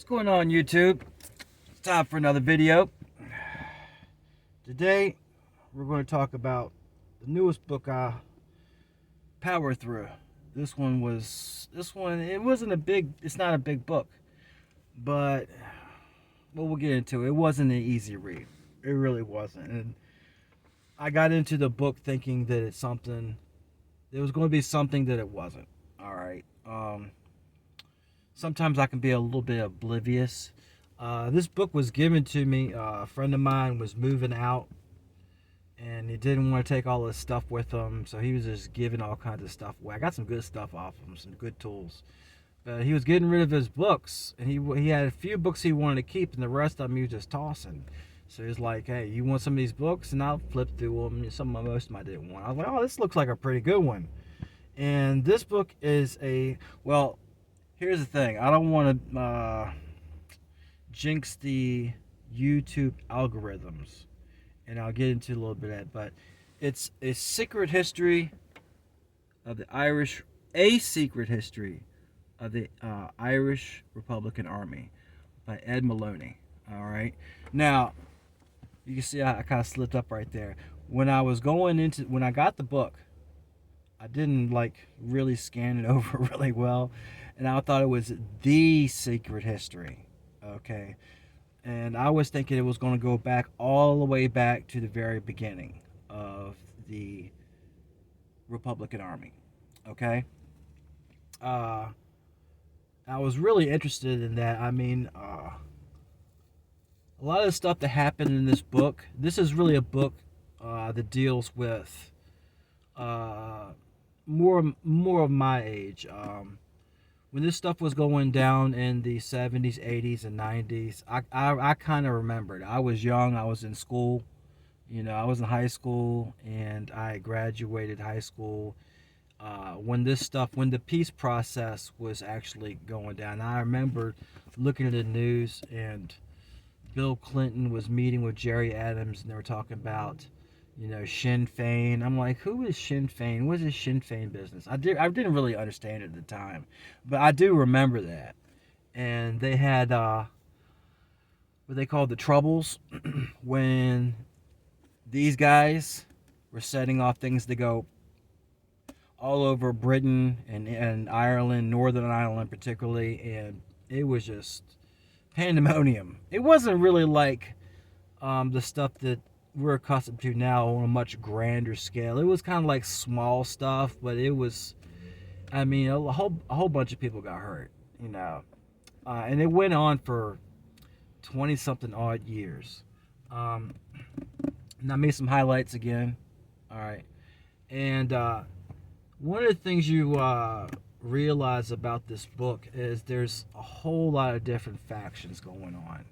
going on, YouTube? It's time for another video. Today we're going to talk about the newest book I powered through. This one it wasn't a big, it's not a big book, but we'll get into it. It wasn't an easy read. It really wasn't. And I got into the book thinking that it was going to be something that it wasn't. All right. Sometimes I can be a little bit oblivious. This book was given to me. A friend of mine was moving out, and he didn't want to take all his stuff with him, so he was just giving all kinds of stuff away. I got some good stuff off him, some good tools. But he was getting rid of his books, and he had a few books he wanted to keep, and the rest of them he was just tossing. So he's like, hey, you want some of these books? And I'll flip through them. Most of them I didn't want. I was like, oh, this looks like a pretty good one. And this book is here's the thing. I don't want to jinx the YouTube algorithms, and I'll get into a little bit of that, but it's a secret history of the Irish Irish Republican Army by Ed Maloney. All right. Now, you can see I kind of slipped up right there. When I got the book, I didn't really scan it over really well, and I thought it was the secret history. Okay. And I was thinking it was going to go back all the way back to the very beginning of the Republican Army. Okay. I was really interested in that. I mean, a lot of the stuff that happened in this book, this is really a book that deals with more of my age. When this stuff was going down in the 70s, 80s, and 90s, I kind of remembered. I was young. I was in school. I was in high school, and I graduated high school when the peace process was actually going down. I remember looking at the news, and Bill Clinton was meeting with Jerry Adams, and they were talking about Sinn Féin. I'm like, who is Sinn Féin? What is this Sinn Féin business? I didn't really understand it at the time, but I do remember that. And they had what they called the Troubles when these guys were setting off things to go all over Britain and Ireland, Northern Ireland particularly, and it was just pandemonium. It wasn't really like the stuff that we're accustomed to now on a much grander scale. It was kind of like small stuff, but it was, a whole bunch of people got hurt, and it went on for 20 something odd years. And I made some highlights again. All right. And one of the things you realize about this book is there's a whole lot of different factions going on.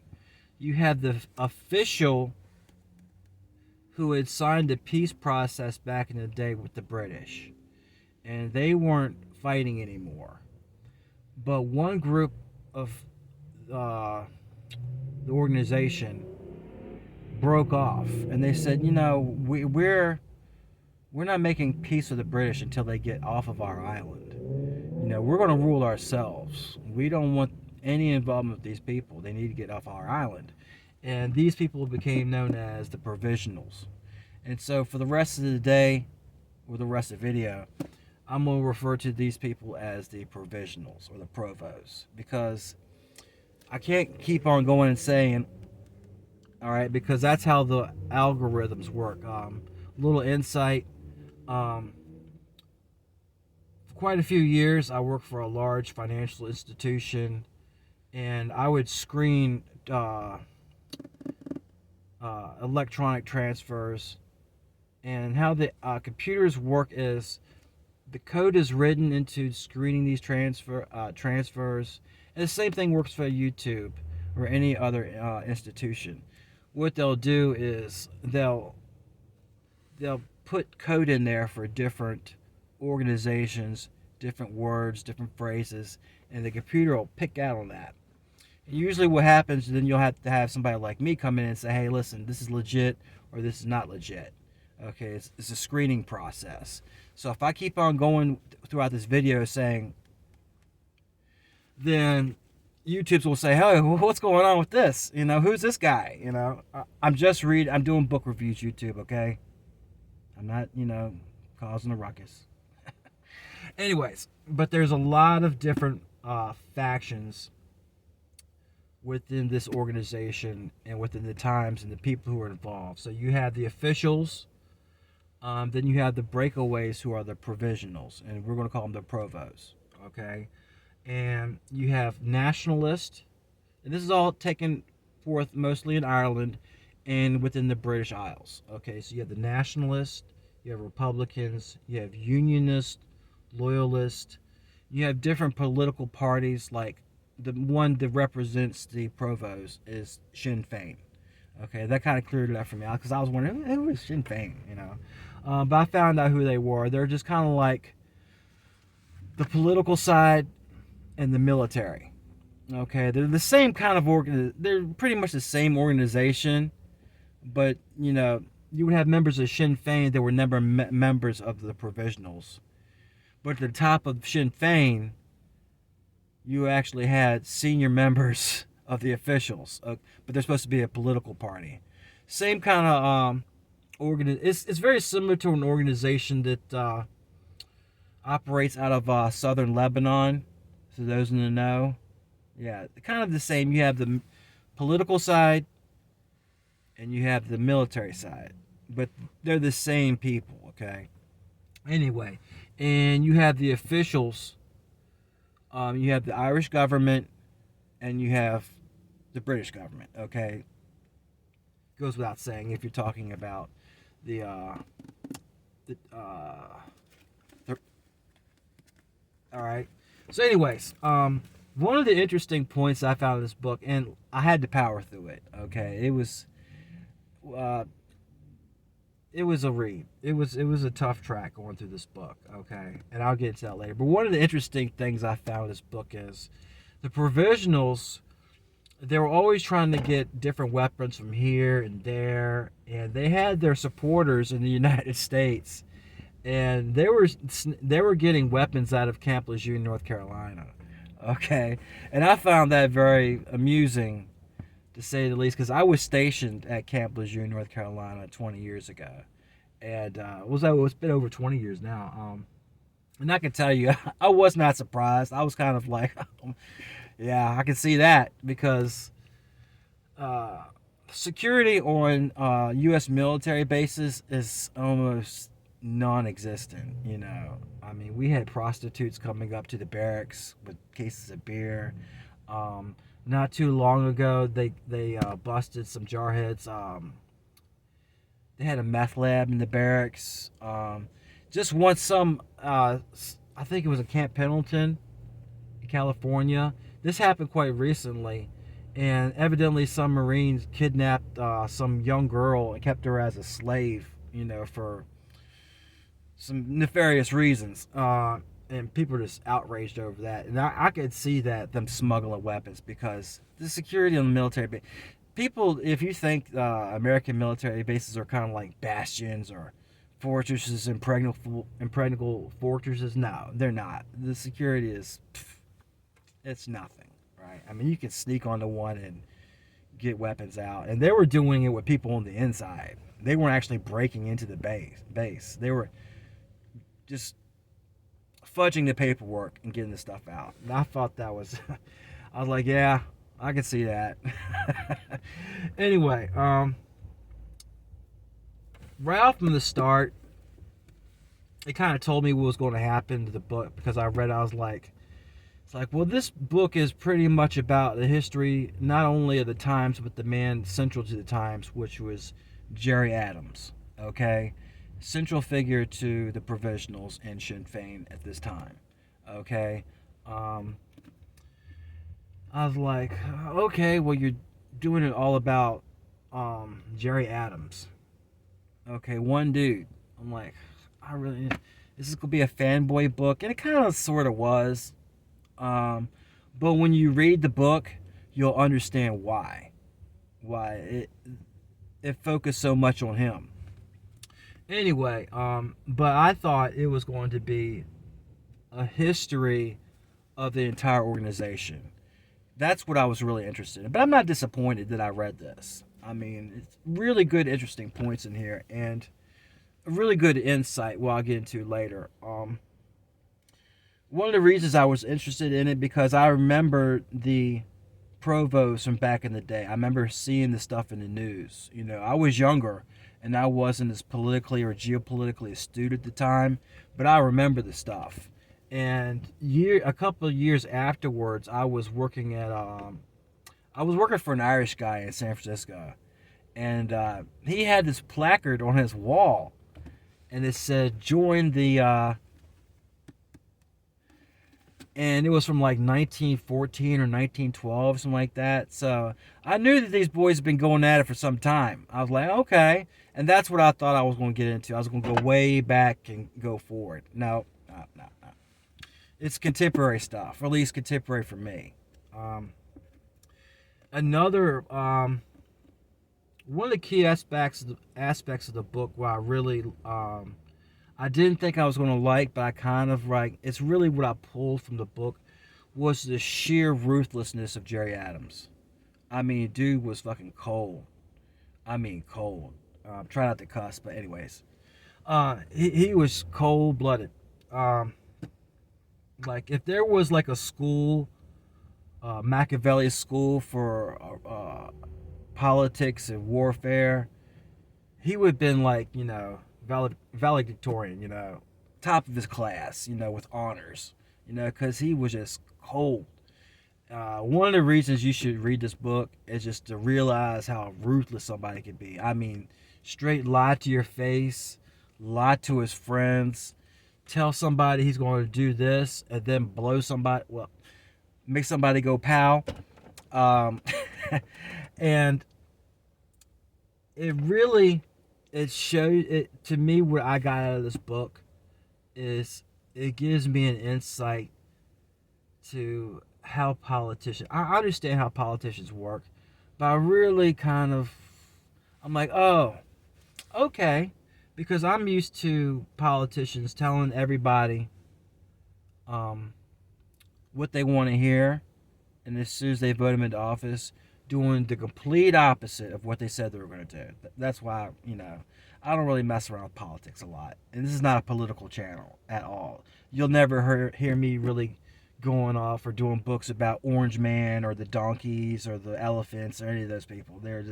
You have the official who had signed the peace process back in the day with the British, and they weren't fighting anymore. But one group of the organization broke off, and they said, we're not making peace with the British until they get off of our island. We're going to rule ourselves. We don't want any involvement with these people. They need to get off our island. And these people became known as the Provisionals. And so for the rest of the day, or the rest of the video, I'm going to refer to these people as the Provisionals, or the Provos, because I can't keep on going and saying, all right, because that's how the algorithms work. Little insight. For quite a few years, I worked for a large financial institution, and I would screen electronic transfers. And how the computers work is the code is written into screening these transfers. And the same thing works for YouTube or any other institution. What they'll do is they'll put code in there for different organizations, different words, different phrases, and the computer will pick out on that. Usually what happens, then you'll have to have somebody like me come in and say, hey, listen, this is legit or this is not legit. Okay, it's a screening process. So if I keep on going throughout this video saying, then YouTubes will say, "Hey, what's going on with this? Who's this guy?" I'm doing book reviews, YouTube. Okay, I'm not, causing a ruckus. Anyways, but there's a lot of different factions within this organization and within the times and the people who are involved. So you have the officials, then you have the breakaways who are the provisionals, and we're going to call them the provos. Okay, and you have nationalists, and this is all taken forth mostly in Ireland and within the British Isles. Okay, so you have the nationalists, you have Republicans, you have unionists, loyalists, you have different political parties. Like the one that represents the provos is Sinn Féin. Okay, that kind of cleared it up for me because I was wondering who is Sinn Féin, but I found out who they were. They're just kind of like the political side and the military. Okay, they're the same kind of they're pretty much the same organization, but you would have members of Sinn Féin that were never members of the provisionals. But at the top of Sinn Féin, you actually had senior members of the officials, but they're supposed to be a political party. Same kind of it's very similar to an organization that operates out of southern Lebanon. For those in the know, yeah, kind of the same. You have the political side and you have the military side, but they're the same people. Okay. Anyway, and you have the officials. You have the Irish government, and you have the British government. Okay, goes without saying if you're talking about the all right. So, anyways, one of the interesting points I found in this book, and I had to power through it. Okay, it was a read. It was a tough track going through this book. Okay, and I'll get into that later. But one of the interesting things I found in this book is the provisionals. They were always trying to get different weapons from here and there, and they had their supporters in the United States, and they were getting weapons out of Camp Lejeune, North Carolina. Okay, and I found that very amusing, to say the least, because I was stationed at Camp Lejeune, North Carolina, 20 years ago, and it's been over 20 years now. And I can tell you, I was not surprised. I was kind of like, yeah, I can see that because security on U.S. military bases is almost non-existent. I mean, we had prostitutes coming up to the barracks with cases of beer. Not too long ago, they busted some jarheads. They had a meth lab in the barracks. Just once, I think it was in Camp Pendleton, California. This happened quite recently, and evidently some Marines kidnapped some young girl and kept her as a slave, for some nefarious reasons. And people are just outraged over that. And I could see them smuggling weapons because the security on the military base. People, if you think American military bases are kind of like bastions or fortresses, impregnable fortresses, no, they're not. The security is, it's nothing, right? I mean, you can sneak onto one and get weapons out. And they were doing it with people on the inside. They weren't actually breaking into the base. They were just fudging the paperwork and getting the stuff out. And I thought that was, I was like, yeah, I can see that. Anyway, right off from the start, it kind of told me what was going to happen to the book because I read, I was like, well, this book is pretty much about the history, not only of the times, but the man central to the times, which was Jerry Adams, okay? Central figure to the provisionals and Sinn Féin at this time, okay? I was like, okay, well, you're doing it all about Jerry Adams. Okay, one dude. I'm like, this is going to be a fanboy book. And it kind of sort of was. But when you read the book, you'll understand why. Why it focused so much on him. Anyway, but I thought it was going to be a history of the entire organization. That's what I was really interested in. But I'm not disappointed that I read this. I mean, it's really good, interesting points in here, and a really good insight. What I'll get into later. One of the reasons I was interested in it because I remember the provos from back in the day. I remember seeing the stuff in the news. You know, I was younger and I wasn't as politically or geopolitically astute at the time, but I remember the stuff. And a couple of years afterwards, I was working for an Irish guy in San Francisco, and he had this placard on his wall, and it said "Join the," and it was from like 1914 or 1912, something like that. So I knew that these boys had been going at it for some time. I was like, okay, and that's what I thought I was going to get into. I was going to go way back and go forward. No, no, no, no. It's contemporary stuff, or at least contemporary for me. Um, another one of the key aspects of the book where I really I didn't think I was going to like, but I kind of like it's really what I pulled from the book was the sheer ruthlessness of Jerry Adams. I mean, dude was fucking cold. I mean, cold. Try not to cuss, but anyways, he was cold blooded. Um, like if there was like a school, Machiavelli's school for politics and warfare, he would have been like, valedictorian, top of his class, with honors, because he was just cold. One of the reasons you should read this book is just to realize how ruthless somebody can be. I mean, straight lie to your face, lie to his friends, tell somebody he's going to do this, and then blow somebody, well, make somebody go pow. Um, and it really it showed it to me. What I got out of this book is it gives me an insight to how politicians. I understand how politicians work, but I really I'm like, oh, okay, because I'm used to politicians telling everybody um, what they want to hear, and as soon as they vote them into office, doing the complete opposite of what they said they were going to do. That's why, I don't really mess around with politics a lot. And this is not a political channel at all. You'll never hear me really going off or doing books about Orange Man or the donkeys or the elephants or any of those people. They're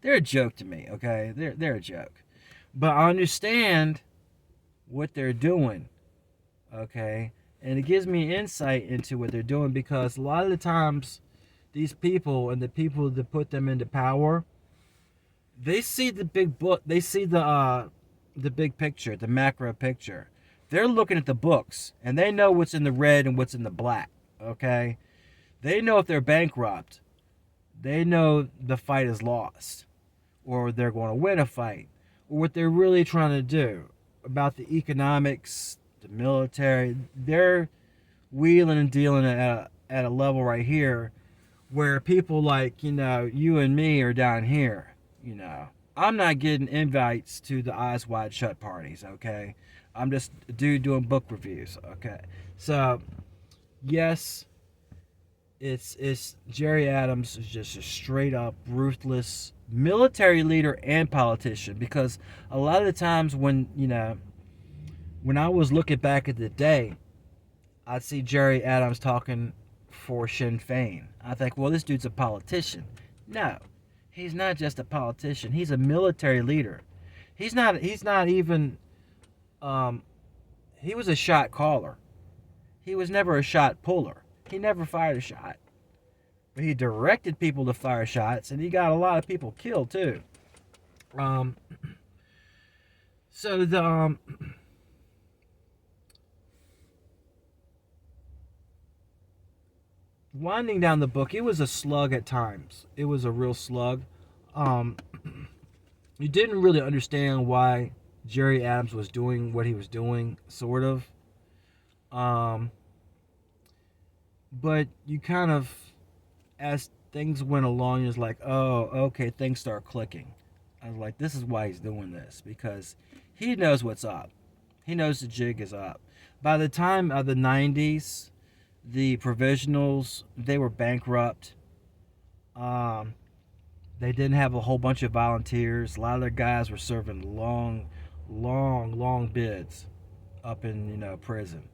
a joke to me, okay? They're a joke. But I understand what they're doing, okay? And it gives me insight into what they're doing because a lot of the times these people and the people that put them into power, they see the big book, they see the big picture, the macro picture. They're looking at the books and they know what's in the red and what's in the black, okay? They know if they're bankrupt. They know the fight is lost or they're going to win a fight or what they're really trying to do about the economics, the military. They're wheeling and dealing at a level right here where people like, you and me are down here, I'm not getting invites to the Eyes Wide Shut parties, okay? I'm just a dude doing book reviews, okay? So, yes, it's Jerry Adams is just a straight up ruthless military leader and politician because a lot of the times when I was looking back at the day, I'd see Jerry Adams talking for Sinn Féin. I think, well, this dude's a politician. No, he's not just a politician. He's a military leader. He's not even. He was a shot caller. He was never a shot puller. He never fired a shot. But he directed people to fire shots, and he got a lot of people killed too. Um, so the winding down the book, it was a slug at times. It was a real slug. Um, you didn't really understand why Jerry Adams was doing what he was doing, sort of. Um, but you kind of, as things went along, it's like, oh, okay, things start clicking. I was like, this is why he's doing this, because he knows what's up. He knows the jig is up. By the time of the 90s, The provisionals, they were bankrupt. Um, they didn't have a whole bunch of volunteers. A lot of their guys were serving long bids up in prison,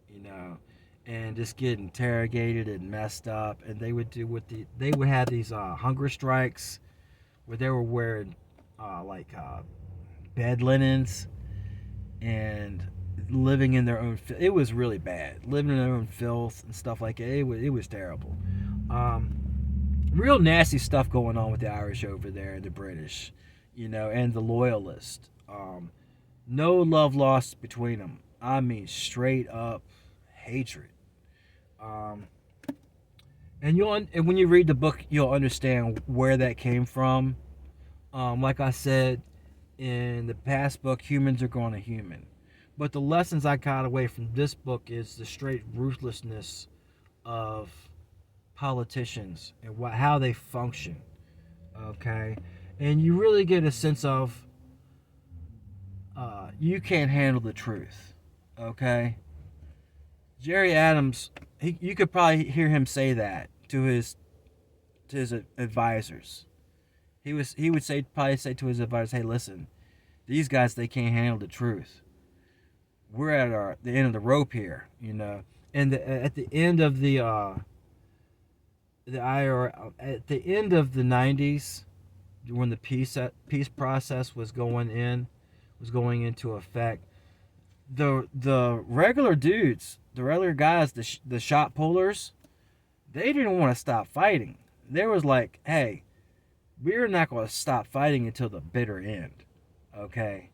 you know, and just get interrogated and messed up. And they would do they would have these hunger strikes where they were wearing bed linens and living in their own. It was really bad. Living in their own filth and stuff like that. It was terrible. Real nasty stuff going on with the Irish over there and the British, and the Loyalists. No love lost between them. I mean, straight up hatred. Um, and when you read the book, you'll understand where that came from. Like I said in the past book, humans are going to human. But the lessons I got away from this book is the straight ruthlessness of politicians and how they function. Okay, and you really get a sense of you can't handle the truth. Okay, Jerry Adams, you could probably hear him say that to his advisors. He would probably say to his advisors, "Hey, listen, these guys, they can't handle the truth. We're at the end of the rope here, And at the end of at the end of the 90s, when the peace process was going into effect, the regular dudes, the regular guys, the shot pullers, they didn't want to stop fighting. They was like, hey, we're not going to stop fighting until the bitter end, okay?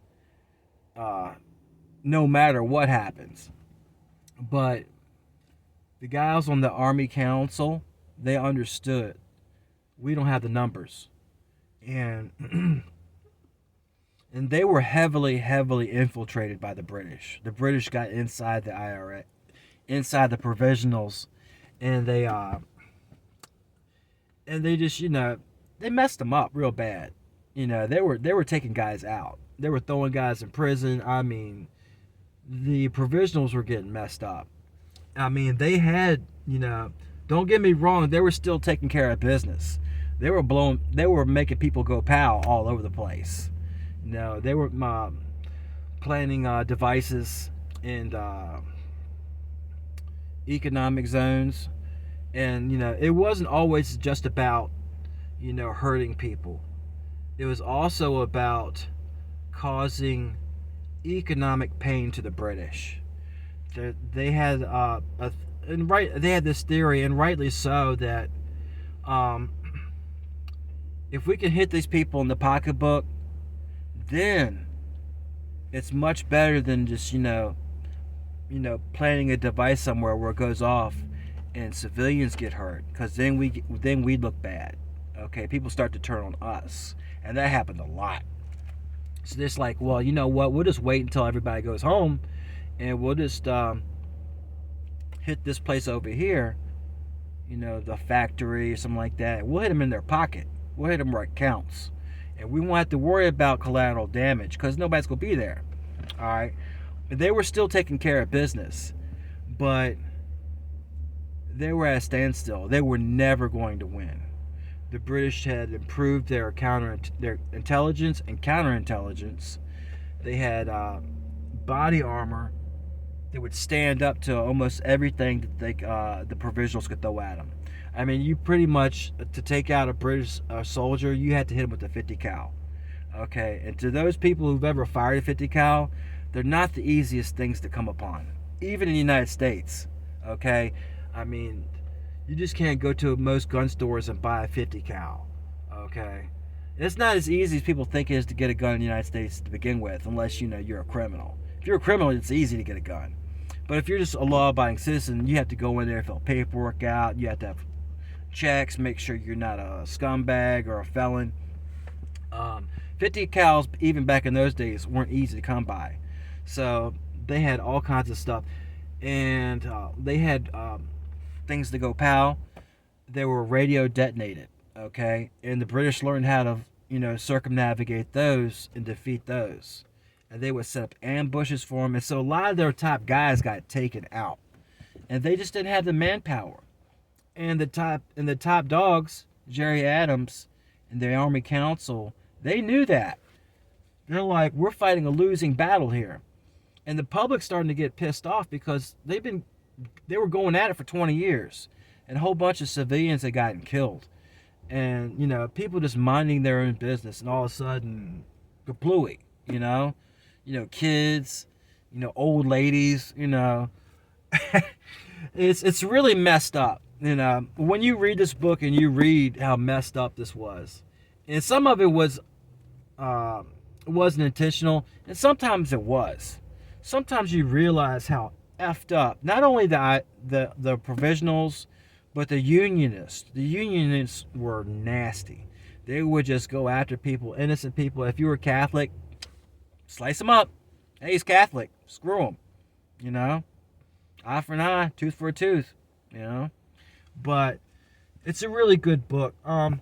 No matter what happens. But the guys on the Army Council, they understood we don't have the numbers. And and they were heavily infiltrated by the British. The British got inside the IRA, inside the provisionals, and they just they messed them up real bad. They were taking guys out. They were throwing guys in prison. I mean, the provisionals were getting messed up. I mean, they had, don't get me wrong, they were still taking care of business. They were making people go pow all over the place. They were planning devices in economic zones. And, it wasn't always just about, hurting people. It was also about causing economic pain to the British. They had they had this theory, and rightly so, that if we can hit these people in the pocketbook, then it's much better than just planting a device somewhere where it goes off and civilians get hurt, because then we look bad. Okay, people start to turn on us, and that happened a lot. So it's like, well, you know what? We'll just wait until everybody goes home, and we'll just hit this place over here, the factory or something like that. We'll hit them in their pocket. We'll hit them where it counts, and we won't have to worry about collateral damage because nobody's gonna be there. All right, they were still taking care of business, but they were at a standstill. They were never going to win. The British had improved their intelligence and counterintelligence. They had body armor that would stand up to almost everything that the provisionals could throw at them. I mean, you pretty much, to take out a British soldier, you had to hit him with a 50 cal. Okay, and to those people who've ever fired a 50 cal, they're not the easiest things to come upon, even in the United States. Okay, I mean, you just can't go to most gun stores and buy a 50 cal. Okay, it's not as easy as people think it is to get a gun in the United States to begin with, unless you're a criminal. If you're a criminal, it's easy to get a gun. But if you're just a law-abiding citizen, you have to go in there, fill paperwork out. You have to have checks, make sure you're not a scumbag or a felon. 50 cals, even back in those days, weren't easy to come by. So they had all kinds of stuff. And they had things to go pow. They were radio detonated, okay? And the British learned how to, circumnavigate those and defeat those. And they would set up ambushes for them. And so a lot of their top guys got taken out. and they just didn't have the manpower. And the top dogs, Jerry Adams and the Army Council, they knew that. They're like, we're fighting a losing battle here. And the public's starting to get pissed off because they were going at it for 20 years. And a whole bunch of civilians had gotten killed. And, people just minding their own business, and all of a sudden, kaplooey, kids, old ladies, it's really messed up. When you read this book and you read how messed up this was, and some of it wasn't intentional, and sometimes it was. Sometimes you realize how effed up not only the provisionals, but the unionists. The unionists were nasty. They would just go after people, innocent people. If you were Catholic, slice them up. Hey, he's Catholic. Screw him. Eye for an eye, tooth for a tooth. But it's a really good book. One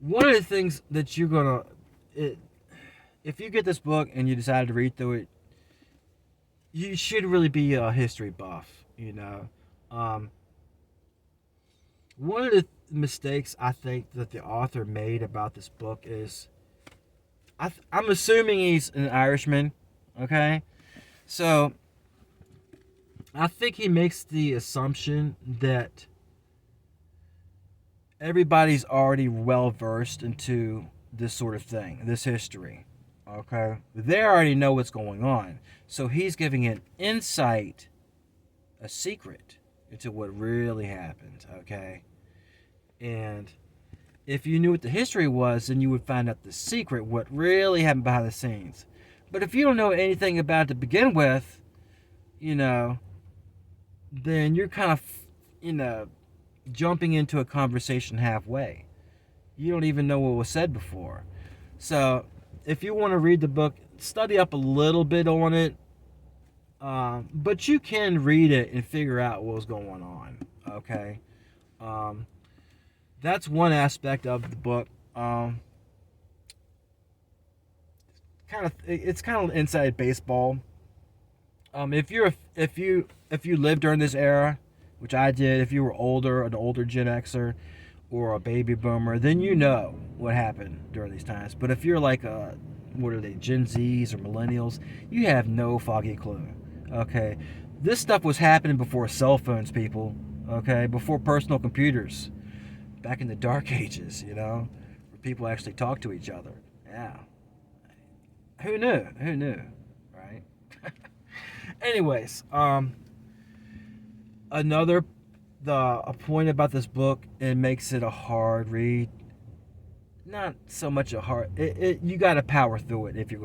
of the things that you're gonna, if you get this book and you decide to read through it, you should really be a history buff. One of the mistakes I think that the author made about this book is, I'm assuming he's an Irishman, okay? So, I think he makes the assumption that everybody's already well versed into this sort of thing, this history, okay? They already know what's going on. So he's giving an insight, a secret into what really happened, okay? And if you knew what the history was, then you would find out the secret, what really happened behind the scenes. But if you don't know anything about it to begin with, then you're kind of, jumping into a conversation halfway. You don't even know what was said before. So if you want to read the book, study up a little bit on it. But you can read it and figure out what was going on, okay? That's one aspect of the book. It's kind of inside baseball. If you lived during this era, which I did, if you were an older Gen Xer or a baby boomer, then you know what happened during these times. But if you're like what are they, Gen Zs or millennials, you have no foggy clue. Okay, this stuff was happening before cell phones, people. Okay, before personal computers. Back in the dark ages, where people actually talked to each other. Yeah. Who knew? Who knew? Right? Anyways, a point about this book, it makes it a hard read. Not so much a hard. You got to power through it if you're